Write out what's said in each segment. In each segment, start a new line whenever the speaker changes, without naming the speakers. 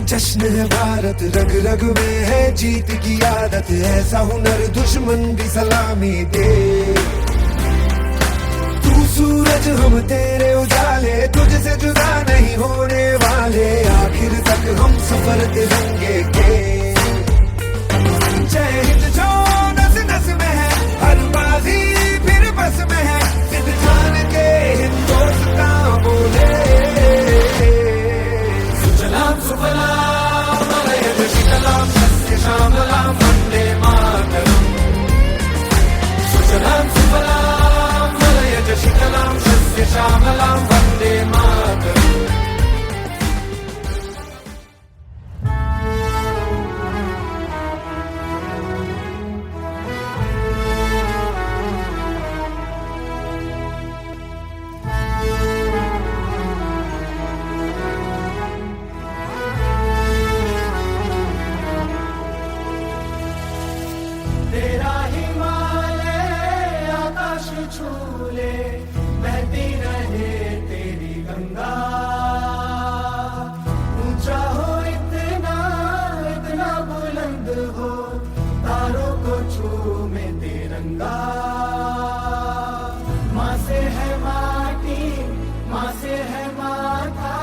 जश्न है भारत, रग रग में है जीत की आदत, ऐसा हुनर दुश्मन भी सलामी दे। तू सूरज हम तेरे उजाले, तुझसे जुदा नहीं होने वाले, आखिर तक हम सफर तिरंगे के। जय हिंद जो नस नस में है, हर बाजी फिर बस में है, सिद्ध जान के हिंदुस्तान बोले। सुजलाम सुफलाम मलयज शीतलाम सस्य श्यामलाम वंदे मातरम। सुजलाम सुफलाम मलयज शीतलाम सस्य श्यामलाम वंदे मातरम।
छूले बहती रहे तेरी गंगा, ऊंचा हो इतना इतना बुलंद हो, तारों को छूमे तिरंगा। माँ से है माटी, माँ से है माथा,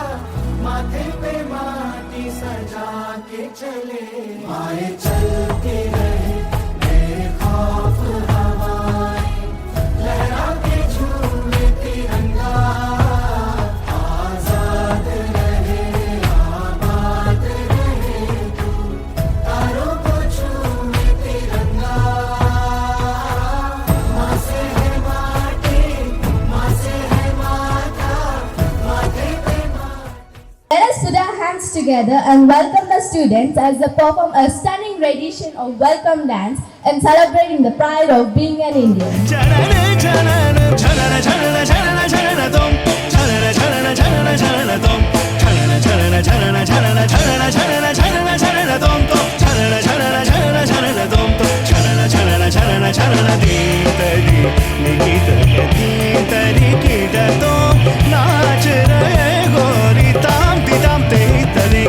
माथे पे माटी सजा के चले। आए चलते रहे बेखौफ हवाएं, लहरा के झूमे तिरंगा। आजाद रहे आबाद रहे तू, तारों को झूमे तिरंगा। माँ से है माटी, माँ से है माथा, माथे पे माटी।
Let us put our hands together and welcome the students as they perform a stunning rendition of welcome dance and celebrating the pride of being an Indian.
नाच रहे गोरी ताम ती ताम ते तरे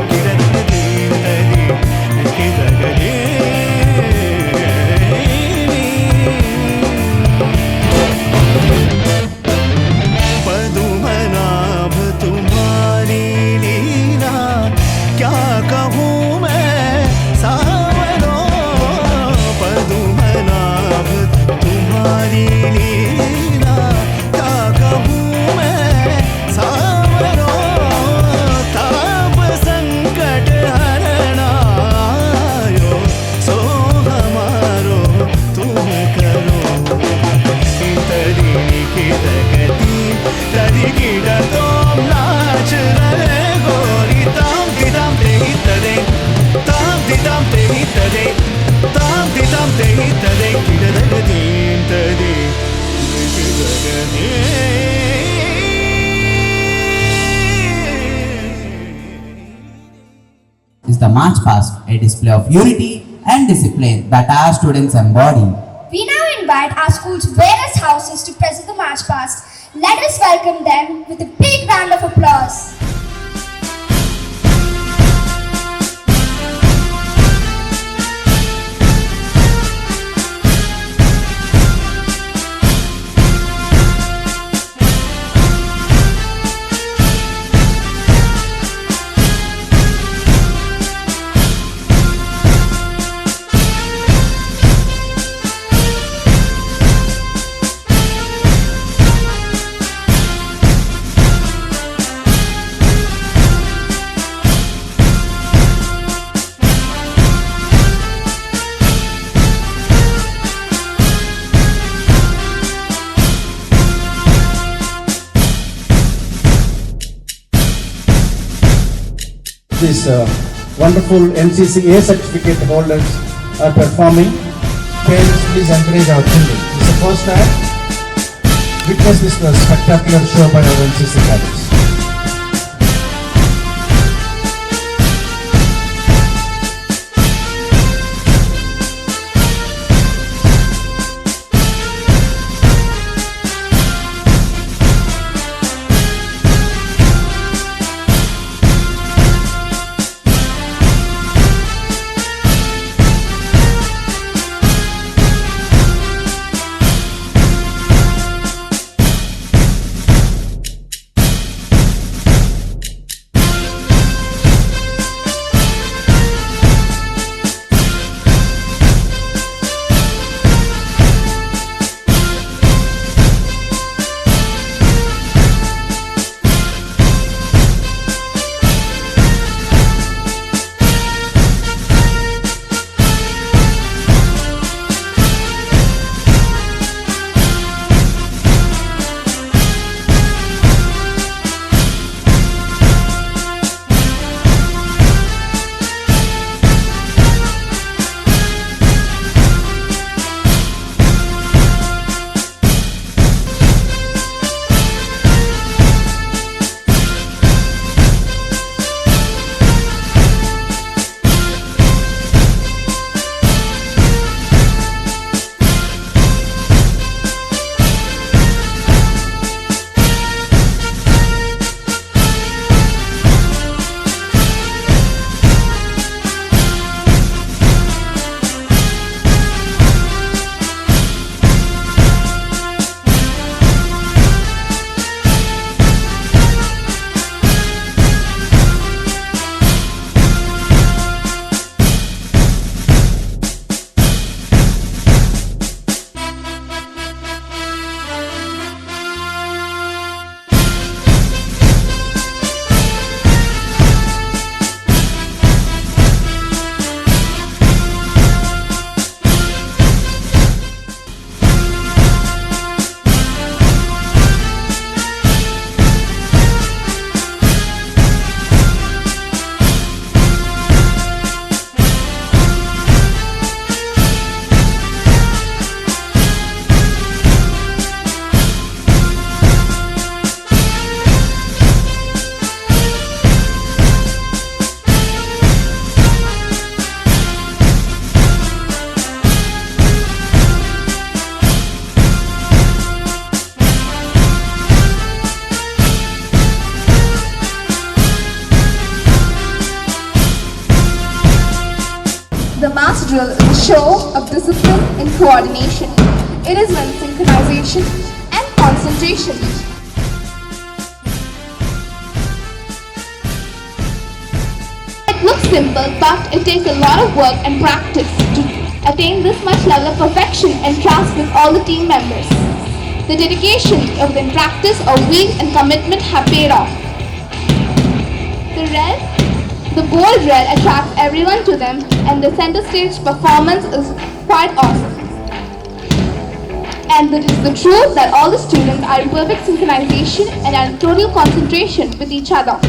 पदुमनाभ तुम्हारी लीला, क्या कहूँ मैं सावरो। पदुमनाभ तुम्हारी लीला, क्या कहूँ मैं सावरो। ताप संकट हरनायो, सो हमारो तुम करो। तरी की तगती तरी की तुम नाच रहे गोरी ताम दी ताम ते ही तरे, ताम दी ताम ते ही तरे, ताम दी ताम ते ही तरे की तगती तरी की तगती।
Is the March Past a display of unity and discipline that our students embody?
We now invite our school's various houses to present the March Past. Let us welcome them with a big round of applause.
These wonderful NCCA certificate holders are performing. Parents, please encourage our children. This is the first time. Witness this spectacular show by our NCC cadets.
The mass drill is a show of discipline and coordination. It is when synchronization and concentration. It looks simple, but it takes a lot of work and practice to attain this much level of perfection and trust with all the team members. The dedication of the practice of will and commitment have paid off. The bold red attracts everyone to them, and the center stage performance is quite awesome. And it is the truth that all the students are in perfect synchronization and are in total concentration with each other.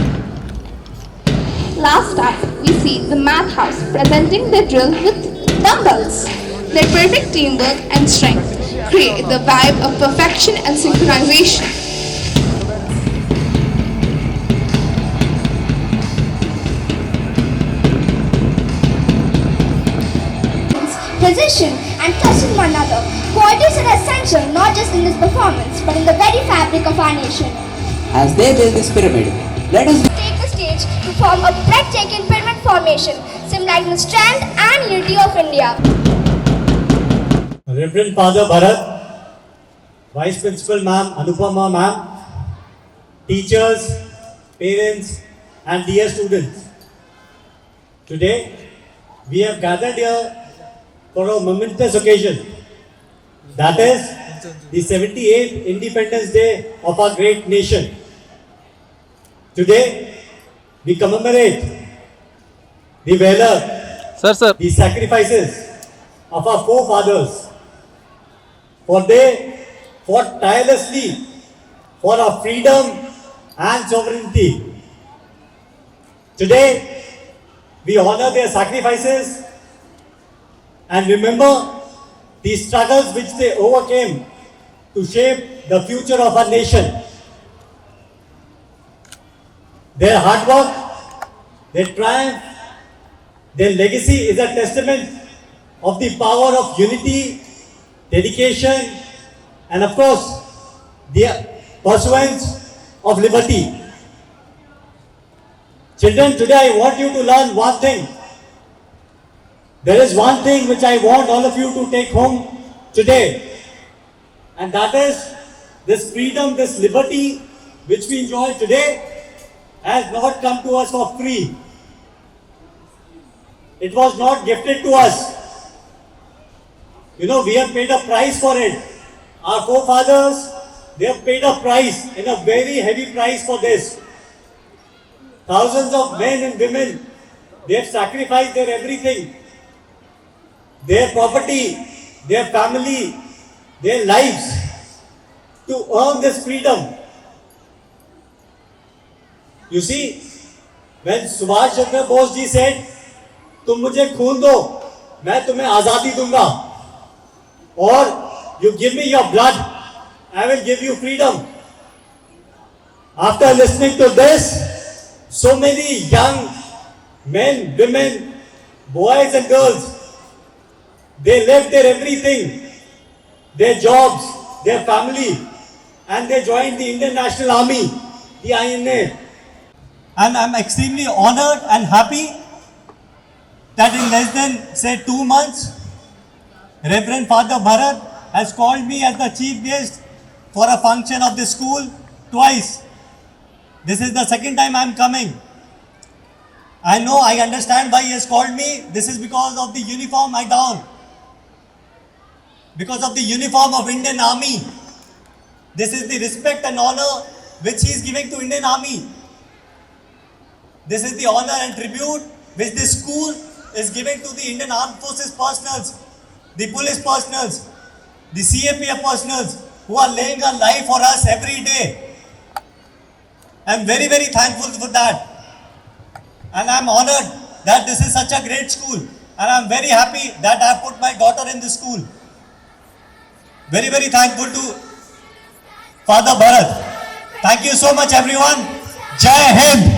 Last up, we see the math house presenting their drill with dumbbells. Their perfect teamwork and strength create the vibe of perfection and synchronization.
Precision and trust in one another. Qualities are essential not just in this performance but in the very fabric of our nation.
As they build this pyramid, let us
Take the stage to form a breathtaking pyramid formation, symbolizing the strength and unity of India.
Reverend Father Bharat, Vice Principal Ma'am Anupama Ma'am, teachers, parents and dear students. Today we have gathered here for a momentous occasion, that is the 78th Independence Day of our great nation. Today we commemorate the valor, the sacrifices of our forefathers, for they fought tirelessly for our freedom and sovereignty. Today we honor their sacrifices and remember the struggles which they overcame to shape the future of our nation. Their hard work, their triumph, their legacy is a testament of the power of unity, dedication, and of course, the pursuance of liberty. Children, today I want you to learn one thing. There is one thing which I want all of you to take home today, and that is this freedom, this liberty which we enjoy today has not come to us for free. It was not gifted to us. You know, we have paid a price for it. Our forefathers, they have paid a price, and a very heavy price for this. Thousands of men and women, they have sacrificed their everything, their property, their family, their lives to earn this freedom. You see, when Subhash Chandra Bose ji said, तुम मुझे खून दो, मैं तुम्हें आजादी दूंगा, or you give me your blood, I will give you freedom. After listening to this, so many young men, women, boys and girls, they left their everything, their jobs, their family, and they joined the Indian National Army, the INA. And I'm extremely honored and happy that in less than, say, 2 months, Reverend Father Bharat has called me as the chief guest for a function of the school twice. This is the second time I'm coming. I know, I understand why he has called me. This is because of the uniform I don. Because of the uniform of Indian Army. This is the respect and honor which he is giving to Indian Army. This is the honor and tribute which this school is giving to the Indian Armed Forces personnel, the police personnel, the CAPF personnel who are laying a life for us every day. I am very, very thankful for that. And I am honored that this is such a great school. And I am very happy that I have put my daughter in this school. Very, very thankful to Father Bharat. Thank you so much, everyone. Jai Hind.